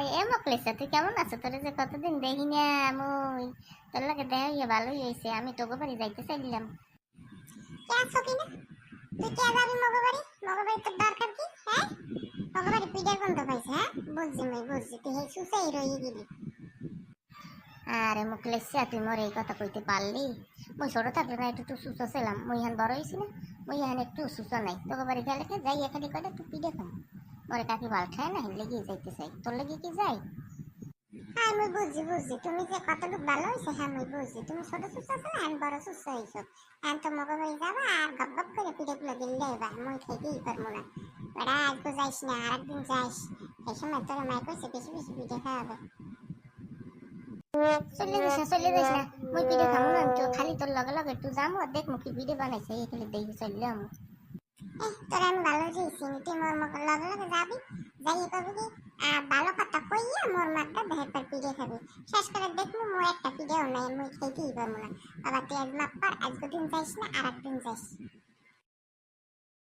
মকলেসা তুই কেমন আছো? তোর যে কতদিন দেখি না মুই। তোর লাগে দেখা হইয়া ভালোই হয়েছে। আমি তোকে বাড়ি যাইতে চাইলাম। কে আছো কিনা? তুই কে যাবি মগবাড়ি? মগবাড়ি তোর দরকার কি? হ্যাঁ, মগবাড়ি পিঠের গন্ধ পাইছে। হ্যাঁ, বুঝছি তুই এই সুসেই রয়ে গেলি। আরে মকলেসা তুই মোর এই কথা কইতে পারলি? মুই ছোট থাকলে না একটু সুস্থ ছিলাম, মুই এখন বড় হয়েছি না, মুই এখন একটু সুস্থ নাই। তোকে বাড়ি গেলে যাই এখানে কয়টা তুই পিঠে খাম। মোরে কাকি ভাল খায় না, লেগে যাইতে চাই। তোর লেগে কি যাই? হ্যাঁ, মুই বুঝছি তুমি যে কতটুকু ভালো হয়েছে। হ্যাঁ, মুই বুঝছি তুমি ছোট সুস্থ আছো না, এখন বড় সুস্থ হয়েছো। এখন তো মগবাড়ি যাবা আর গপ গপ করে পিঠেগুলো গিললে এবার মুই খেতেই পারবো না। বেড়া আজকে যাইস না, আরেকদিন যাইস। এই সময় তোর মায় কইছে বেশি বেশি পিঠে খাওয়াবে। চলে যাস না। মুই পিঠে খামো না, তো খালি তোর লগে লগে একটু যাবো আর দেখ মুখি পিঠে বানাইছে এই খালি দেখি চললাম। তোর আমি ভালো দিয়েছি, তুই মোর লগে লগে যাবি, যাই কবি কি ভালো কথা কইয়া মোর মাঠটা দেহের পর পিড়ে খাবি। শেষ করে দেখবো মোর একটা পিড়েও নাই, মুই খেতেই পারবো না। বাবা তুই আজ মাপ কর, আজকে দিন যাইস না, আর একদিন যাইস।